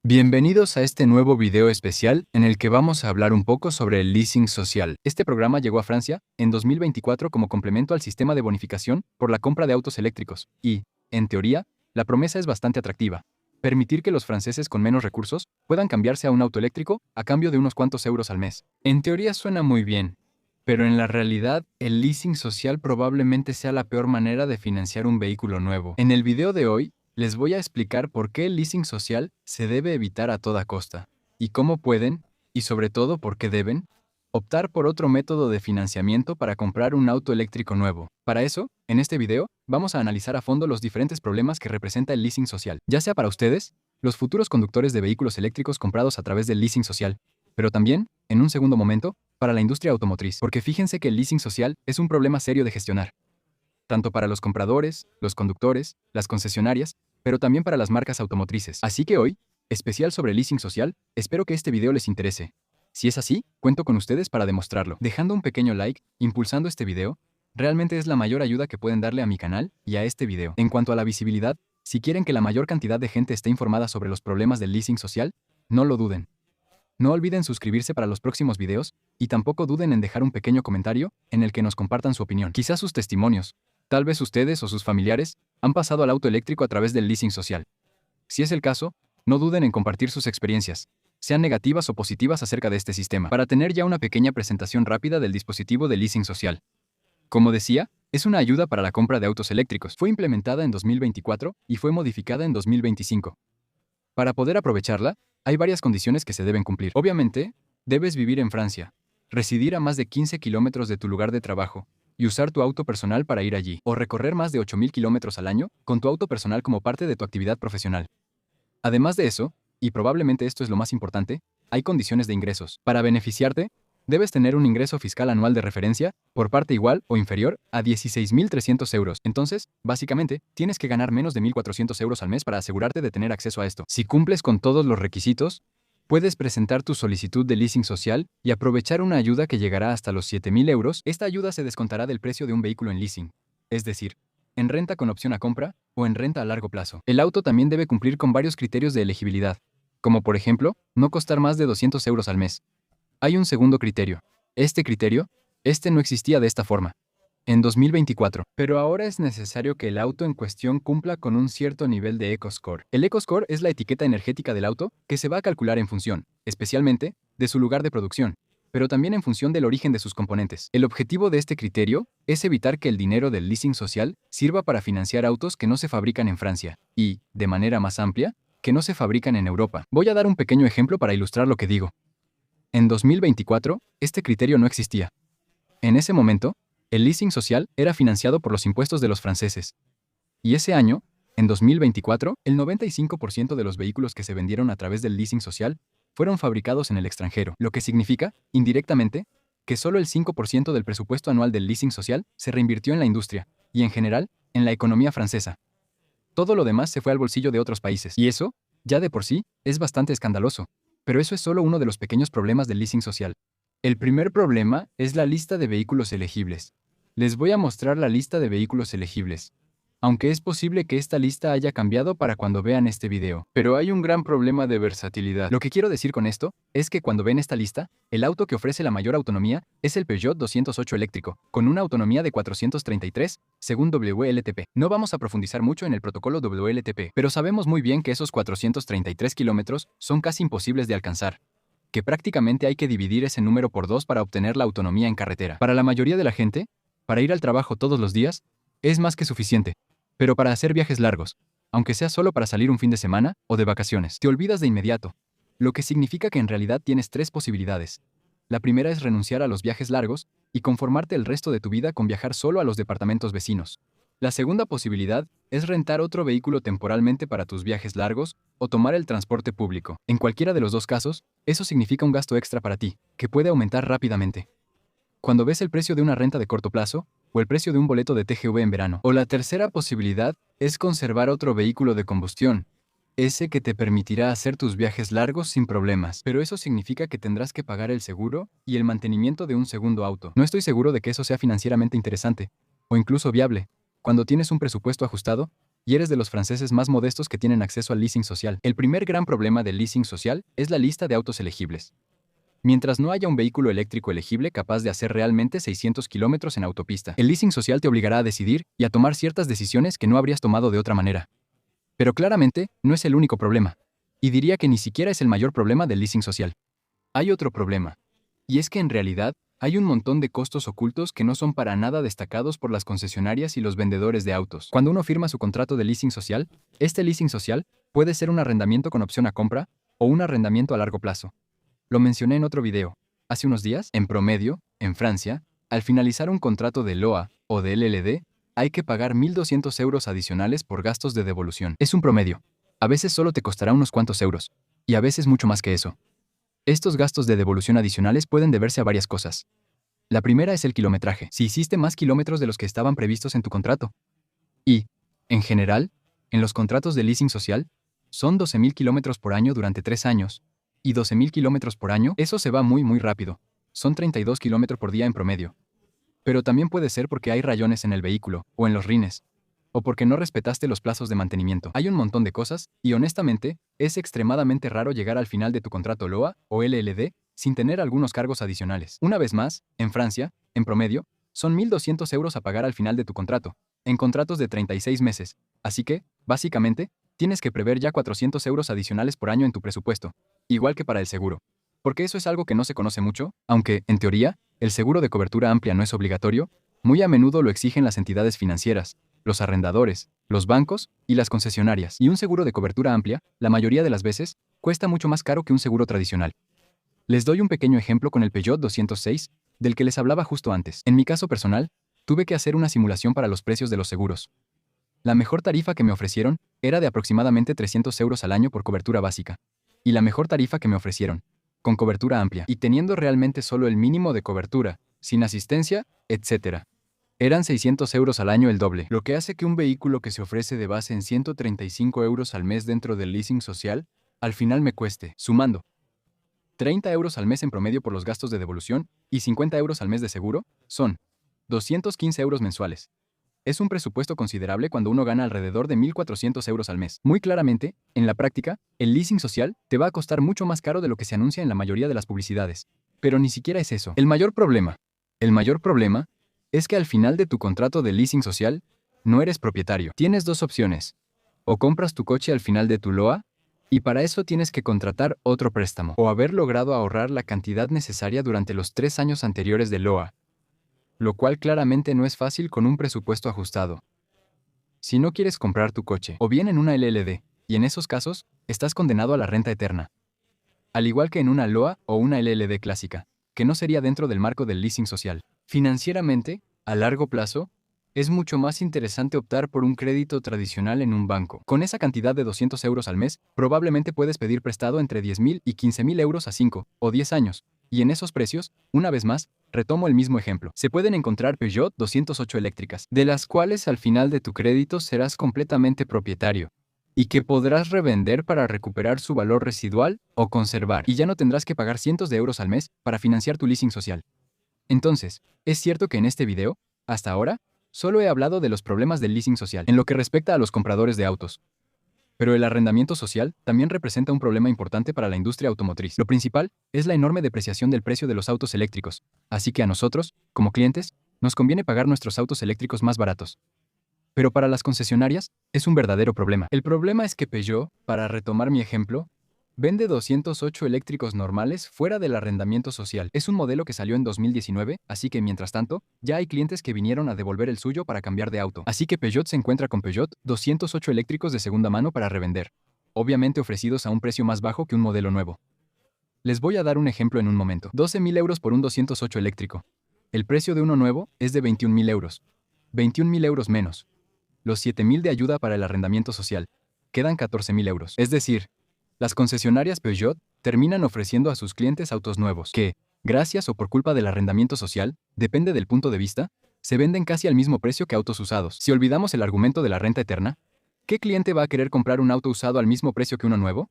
Bienvenidos a este nuevo video especial en el que vamos a hablar un poco sobre el leasing social. Este programa llegó a Francia en 2024 como complemento al sistema de bonificación por la compra de autos eléctricos y, en teoría, la promesa es bastante atractiva. Permitir que los franceses con menos recursos puedan cambiarse a un auto eléctrico a cambio de unos cuantos euros al mes. En teoría suena muy bien, pero en la realidad, el leasing social probablemente sea la peor manera de financiar un vehículo nuevo. En el video de hoy, les voy a explicar por qué el leasing social se debe evitar a toda costa, y cómo pueden, y sobre todo por qué deben, optar por otro método de financiamiento para comprar un auto eléctrico nuevo. Para eso, en este video, vamos a analizar a fondo los diferentes problemas que representa el leasing social, ya sea para ustedes, los futuros conductores de vehículos eléctricos comprados a través del leasing social, pero también, en un segundo momento, para la industria automotriz, porque fíjense que el leasing social es un problema serio de gestionar, tanto para los compradores, los conductores, las concesionarias, pero también para las marcas automotrices. Así que hoy, especial sobre leasing social, espero que este video les interese. Si es así, cuento con ustedes para demostrarlo. Dejando un pequeño like, impulsando este video, realmente es la mayor ayuda que pueden darle a mi canal y a este video. En cuanto a la visibilidad, si quieren que la mayor cantidad de gente esté informada sobre los problemas del leasing social, no lo duden. No olviden suscribirse para los próximos videos y tampoco duden en dejar un pequeño comentario en el que nos compartan su opinión. Quizás sus testimonios, tal vez ustedes o sus familiares han pasado al auto eléctrico a través del leasing social. Si es el caso, no duden en compartir sus experiencias, sean negativas o positivas acerca de este sistema, para tener ya una pequeña presentación rápida del dispositivo de leasing social. Como decía, es una ayuda para la compra de autos eléctricos. Fue implementada en 2024 y fue modificada en 2025. Para poder aprovecharla, hay varias condiciones que se deben cumplir. Obviamente, debes vivir en Francia, residir a más de 15 kilómetros de tu lugar de trabajo y usar tu auto personal para ir allí, o recorrer más de 8.000 kilómetros al año con tu auto personal como parte de tu actividad profesional. Además de eso, y probablemente esto es lo más importante, hay condiciones de ingresos. Para beneficiarte, debes tener un ingreso fiscal anual de referencia por parte igual o inferior a 16.300 euros. Entonces, básicamente, tienes que ganar menos de 1.400 euros al mes para asegurarte de tener acceso a esto. Si cumples con todos los requisitos, puedes presentar tu solicitud de leasing social y aprovechar una ayuda que llegará hasta los 7.000 euros. Esta ayuda se descontará del precio de un vehículo en leasing, es decir, en renta con opción a compra o en renta a largo plazo. El auto también debe cumplir con varios criterios de elegibilidad, como por ejemplo, no costar más de 200 euros al mes. Hay un segundo criterio. Este no existía de esta forma en 2024, pero ahora es necesario que el auto en cuestión cumpla con un cierto nivel de EcoScore. El EcoScore es la etiqueta energética del auto que se va a calcular en función, especialmente, de su lugar de producción, pero también en función del origen de sus componentes. El objetivo de este criterio es evitar que el dinero del leasing social sirva para financiar autos que no se fabrican en Francia y, de manera más amplia, que no se fabrican en Europa. Voy a dar un pequeño ejemplo para ilustrar lo que digo. En 2024, este criterio no existía. En ese momento, el leasing social era financiado por los impuestos de los franceses. Y ese año, en 2024, el 95% de los vehículos que se vendieron a través del leasing social fueron fabricados en el extranjero, lo que significa, indirectamente, que solo el 5% del presupuesto anual del leasing social se reinvirtió en la industria, y en general, en la economía francesa. Todo lo demás se fue al bolsillo de otros países. Y eso, ya de por sí, es bastante escandaloso. Pero eso es solo uno de los pequeños problemas del leasing social. El primer problema es la lista de vehículos elegibles. Les voy a mostrar la lista de vehículos elegibles, aunque es posible que esta lista haya cambiado para cuando vean este video. Pero hay un gran problema de versatilidad. Lo que quiero decir con esto es que cuando ven esta lista, el auto que ofrece la mayor autonomía es el Peugeot 208 eléctrico, con una autonomía de 433, según WLTP. No vamos a profundizar mucho en el protocolo WLTP, pero sabemos muy bien que esos 433 kilómetros son casi imposibles de alcanzar, que prácticamente hay que dividir ese número por 2 para obtener la autonomía en carretera. Para la mayoría de la gente, para ir al trabajo todos los días, es más que suficiente. Pero para hacer viajes largos, aunque sea solo para salir un fin de semana o de vacaciones, te olvidas de inmediato, lo que significa que en realidad tienes 3 posibilidades. La primera es renunciar a los viajes largos y conformarte el resto de tu vida con viajar solo a los departamentos vecinos. La segunda posibilidad es rentar otro vehículo temporalmente para tus viajes largos o tomar el transporte público. En cualquiera de los dos casos, eso significa un gasto extra para ti, que puede aumentar rápidamente cuando ves el precio de una renta de corto plazo o el precio de un boleto de TGV en verano. O la tercera posibilidad es conservar otro vehículo de combustión, ese que te permitirá hacer tus viajes largos sin problemas. Pero eso significa que tendrás que pagar el seguro y el mantenimiento de un segundo auto. No estoy seguro de que eso sea financieramente interesante o incluso viable. Cuando tienes un presupuesto ajustado, y eres de los franceses más modestos que tienen acceso al leasing social. El primer gran problema del leasing social es la lista de autos elegibles. Mientras no haya un vehículo eléctrico elegible capaz de hacer realmente 600 kilómetros en autopista, el leasing social te obligará a decidir y a tomar ciertas decisiones que no habrías tomado de otra manera. Pero claramente, no es el único problema. Y diría que ni siquiera es el mayor problema del leasing social. Hay otro problema. Y es que en realidad, hay un montón de costos ocultos que no son para nada destacados por las concesionarias y los vendedores de autos. Cuando uno firma su contrato de leasing social, este leasing social puede ser un arrendamiento con opción a compra o un arrendamiento a largo plazo. Lo mencioné en otro video. Hace unos días, en promedio, en Francia, al finalizar un contrato de LOA o de LLD, hay que pagar 1.200 euros adicionales por gastos de devolución. Es un promedio. A veces solo te costará unos cuantos euros, y a veces mucho más que eso. Estos gastos de devolución adicionales pueden deberse a varias cosas. La primera es el kilometraje, si hiciste más kilómetros de los que estaban previstos en tu contrato. Y, en general, en los contratos de leasing social, son 12.000 kilómetros por año durante 3 años, y 12.000 kilómetros por año, eso se va muy rápido. Son 32 kilómetros por día en promedio. Pero también puede ser porque hay rayones en el vehículo, o en los rines, o porque no respetaste los plazos de mantenimiento. Hay un montón de cosas, y honestamente, es extremadamente raro llegar al final de tu contrato LOA o LLD sin tener algunos cargos adicionales. Una vez más, en Francia, en promedio, son 1.200 euros a pagar al final de tu contrato, en contratos de 36 meses. Así que, básicamente, tienes que prever ya 400 euros adicionales por año en tu presupuesto, igual que para el seguro. Porque eso es algo que no se conoce mucho, aunque, en teoría, el seguro de cobertura amplia no es obligatorio, muy a menudo lo exigen las entidades financieras, los arrendadores, los bancos y las concesionarias. Y un seguro de cobertura amplia, la mayoría de las veces, cuesta mucho más caro que un seguro tradicional. Les doy un pequeño ejemplo con el Peugeot 206, del que les hablaba justo antes. En mi caso personal, tuve que hacer una simulación para los precios de los seguros. La mejor tarifa que me ofrecieron era de aproximadamente 300 euros al año por cobertura básica. Y la mejor tarifa que me ofrecieron, con cobertura amplia, y teniendo realmente solo el mínimo de cobertura, sin asistencia, etc. Eran 600 euros al año, el doble, lo que hace que un vehículo que se ofrece de base en 135 euros al mes dentro del leasing social, al final me cueste, sumando, 30 euros al mes en promedio por los gastos de devolución y 50 euros al mes de seguro, son 215 euros mensuales. Es un presupuesto considerable cuando uno gana alrededor de 1.400 euros al mes. Muy claramente, en la práctica, el leasing social te va a costar mucho más caro de lo que se anuncia en la mayoría de las publicidades. Pero ni siquiera es eso. El mayor problema es que al final de tu contrato de leasing social, no eres propietario. Tienes dos opciones. O compras tu coche al final de tu LOA, y para eso tienes que contratar otro préstamo, o haber logrado ahorrar la cantidad necesaria durante los 3 años anteriores de LOA, lo cual claramente no es fácil con un presupuesto ajustado. Si no quieres comprar tu coche, o bien en una LLD, y en esos casos, estás condenado a la renta eterna. Al igual que en una LOA o una LLD clásica, que no sería dentro del marco del leasing social. Financieramente, a largo plazo, es mucho más interesante optar por un crédito tradicional en un banco. Con esa cantidad de 200 euros al mes, probablemente puedes pedir prestado entre 10.000 y 15.000 euros a 5 o 10 años. Y en esos precios, una vez más, retomo el mismo ejemplo. Se pueden encontrar Peugeot 208 eléctricas, de las cuales al final de tu crédito serás completamente propietario, y que podrás revender para recuperar su valor residual o conservar, y ya no tendrás que pagar cientos de euros al mes para financiar tu leasing social. Entonces, es cierto que en este video, hasta ahora, solo he hablado de los problemas del leasing social en lo que respecta a los compradores de autos. Pero el arrendamiento social también representa un problema importante para la industria automotriz. Lo principal es la enorme depreciación del precio de los autos eléctricos, así que a nosotros, como clientes, nos conviene pagar nuestros autos eléctricos más baratos. Pero para las concesionarias, es un verdadero problema. El problema es que Peugeot, para retomar mi ejemplo, vende 208 eléctricos normales fuera del arrendamiento social. Es un modelo que salió en 2019, así que mientras tanto, ya hay clientes que vinieron a devolver el suyo para cambiar de auto. Así que Peugeot se encuentra con Peugeot 208 eléctricos de segunda mano para revender, obviamente ofrecidos a un precio más bajo que un modelo nuevo. Les voy a dar un ejemplo en un momento. 12.000 euros por un 208 eléctrico. El precio de uno nuevo es de 21.000 euros. 21.000 euros menos. Los 7.000 de ayuda para el arrendamiento social. Quedan 14.000 euros. Es decir, las concesionarias Peugeot terminan ofreciendo a sus clientes autos nuevos que, gracias o por culpa del arrendamiento social, depende del punto de vista, se venden casi al mismo precio que autos usados. Si olvidamos el argumento de la renta eterna, ¿qué cliente va a querer comprar un auto usado al mismo precio que uno nuevo?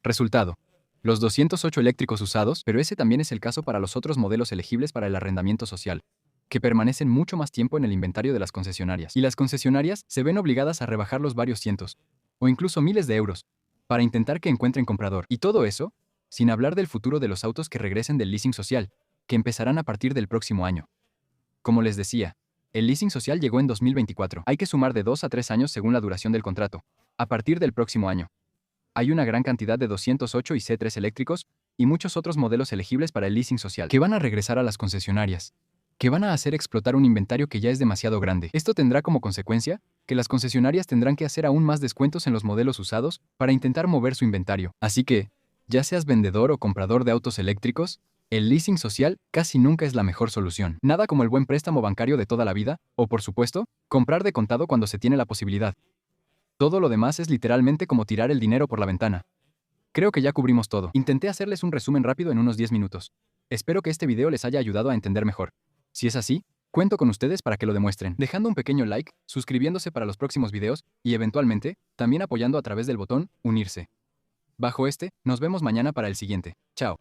Resultado: los 208 eléctricos usados, pero ese también es el caso para los otros modelos elegibles para el arrendamiento social. que permanecen mucho más tiempo en el inventario de las concesionarias. Y las concesionarias se ven obligadas a rebajarlos varios cientos o incluso miles de euros para intentar que encuentren comprador. Y todo eso sin hablar del futuro de los autos que regresen del leasing social, que empezarán a partir del próximo año. Como les decía, el leasing social llegó en 2024. Hay que sumar de 2 a 3 años según la duración del contrato. A partir del próximo año, hay una gran cantidad de 208 y C3 eléctricos y muchos otros modelos elegibles para el leasing social que van a regresar a las concesionarias, que van a hacer explotar un inventario que ya es demasiado grande. Esto tendrá como consecuencia que las concesionarias tendrán que hacer aún más descuentos en los modelos usados para intentar mover su inventario. Así que, ya seas vendedor o comprador de autos eléctricos, el leasing social casi nunca es la mejor solución. Nada como el buen préstamo bancario de toda la vida, o por supuesto, comprar de contado cuando se tiene la posibilidad. Todo lo demás es literalmente como tirar el dinero por la ventana. Creo que ya cubrimos todo. Intenté hacerles un resumen rápido en unos 10 minutos. Espero que este video les haya ayudado a entender mejor. Si es así, cuento con ustedes para que lo demuestren, dejando un pequeño like, suscribiéndose para los próximos videos y eventualmente, también apoyando a través del botón unirse. Bajo este, nos vemos mañana para el siguiente. Chao.